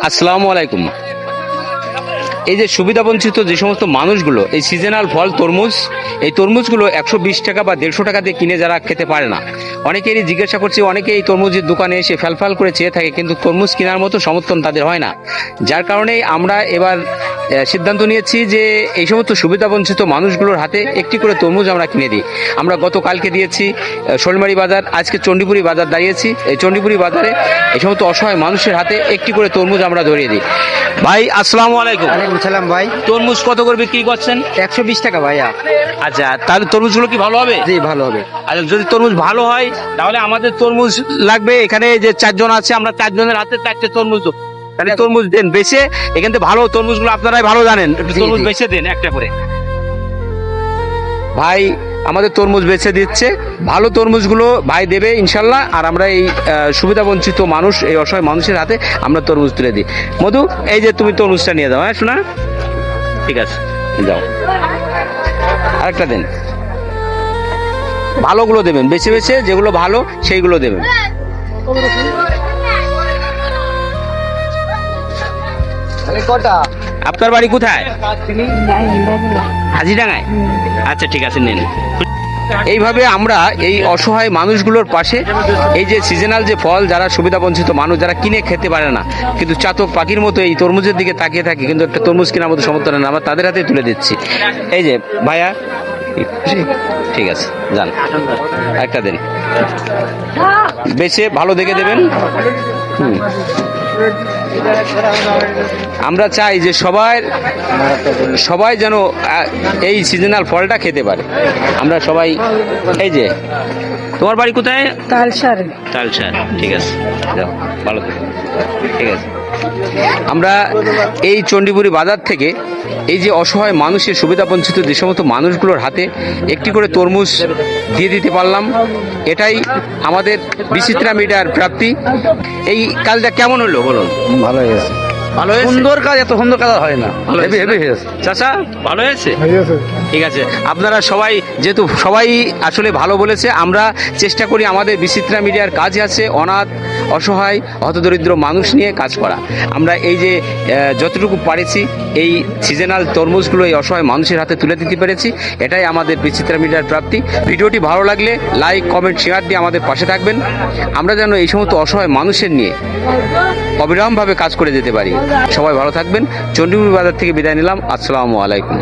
আসসালামু আলাইকুম। এই যে সুবিধাবঞ্চিত যে সমস্ত মানুষগুলো এই সিজনাল ফল তরমুজ, এই তরমুজগুলো 120 টাকা বা 150 টাকা দিয়ে কিনে যারা খেতে পারে না, অনেকেরই জিজ্ঞাসা করছি, অনেকে এই তরমুজের দোকানে এসে ফ্যালফাল করে চেয়ে থাকে, কিন্তু তরমুজ কেনার মতো সমর্থন তাদের হয় না। যার কারণেই আমরা এবার সিদ্ধান্ত নিয়েছি যে এই সমস্ত সুবিধাবঞ্চিত মানুষগুলোর হাতে একটি করে তরমুজ আমরা কিনে দিই। আমরা গতকালকে দিয়েছি শোলমারি বাজার, আজকে চণ্ডীপুরি বাজার দাঁড়িয়েছি। এই চণ্ডীপুরি বাজারে এই সমস্ত অসহায় মানুষের হাতে একটি করে তরমুজ আমরা ধরিয়ে দিই। ভাই আসসালামু আলাইকুম। ওয়ালাইকুম সালাম ভাই। তরমুজ কত করে বিক্রি করছেন? 120 টাকা ভাইয়া। আচ্ছা, তাহলে তরমুজগুলো কি ভালো হবে? জি ভালো হবে। আচ্ছা, যদি তরমুজ ভালো হয় তাহলে আমাদের তরমুজ লাগবে। এখানে যে 4 জন আছে, আমরা 4 জনের হাতে 4টে তরমুজ দেবো। তাহলে তরমুজ দেন বেশে, এখান থেকে ভালো তরমুজগুলো আপনারাই ভালো জানেন, একটু জি, তরমুজ জি। বেচে দেন একটা করে। ভাই আমাদের তরমুজ বেচে দিচ্ছে, ভালো তরমুজগুলো ভাই দেবে ইনশাল্লাহ। আর আমরা এই সুবিধাবঞ্চিত মানুষ, এই অসহায় মানুষের হাতে আমরা তরমুজ তুলে দিই। মধু, এই যে তুমি তরমুজটা নিয়ে যাও। হ্যাঁ শোনা, ঠিক আছে, যাও। আরেকটা দেন, ভালোগুলো দেবেন, বেছে বেছে যেগুলো ভালো সেইগুলো দেবেন। কটা? আপনার বাড়ি কোথায়? হাজিডাঙ্গায়? আচ্ছা ঠিক আছে, নেন। এইভাবে আমরা এই অসহায় মানুষগুলোর পাশে, এই যে সিজনাল যে ফল, যারা সুবিধাবঞ্চিত মানুষ, যারা কিনে খেতে পারে না, কিন্তু চাতক পাখির মতো এই তরমুজের দিকে তাকিয়ে থাকে, কিন্তু একটা তরমুজ কেনার মতো সমর্থন না, আমরা তাদের হাতে তুলে দিচ্ছি। এই যে ভাইয়া, ঠিক আছে, যান, একটা দেন, বেছে ভালো দেখে দেবেন। আমরা চাই যে সবাই যেন এই সিজনাল ফলটা খেতে পারে। আমরা সবাই, এই যে তোমার বাড়ি কোথায়? তালসার। তালসার, ঠিক আছে, যাও, ভালো থেকো, ঠিক আছে। আমরা এই চণ্ডীপুরি বাজার থেকে এই যে অসহায় মানুষের, সুবিধাবঞ্চিত যে সমস্ত মানুষগুলোর হাতে একটি করে তরমুজ দিয়ে দিতে পারলাম, এটাই আমাদের বিচিত্রা মিডিয়ার প্রাপ্তি। এই কাজটা কেমন হলো বলুন? ভালো হয়েছে। ভালো হয়েছে? সুন্দর কাজ, এত সুন্দর কাজ হয় না। ভালো হেভি হয়েছে? হেভি হয়েছে। চাচা ভালো হয়েছে? ঠিক আছে, আপনারা সবাই, যেহেতু সবাই আসলে ভালো বলেছে, আমরা চেষ্টা করি আমাদের বিচিত্রা মিডিয়ার কাজ আছে অনাথ, অসহায়, হতদরিদ্র মানুষ নিয়ে কাজ করা। আমরা এই যে যতটুকু পারেছি এই সিজনাল তরমুজগুলো এই অসহায় মানুষের হাতে তুলে দিতে পেরেছি, এটাই আমাদের বিচিত্রা মিডিয়ার প্রাপ্তি। ভিডিওটি ভালো লাগলে লাইক, কমেন্ট, শেয়ার দিয়ে আমাদের পাশে থাকবেন। আমরা যেন এই সমস্ত অসহায় মানুষের নিয়ে অবিরামভাবে কাজ করে যেতে পারি। সবাই ভালো থাকবেন। চণ্ডীপুর বাজার থেকে বিদায় নিলাম। আসসালামু আলাইকুম।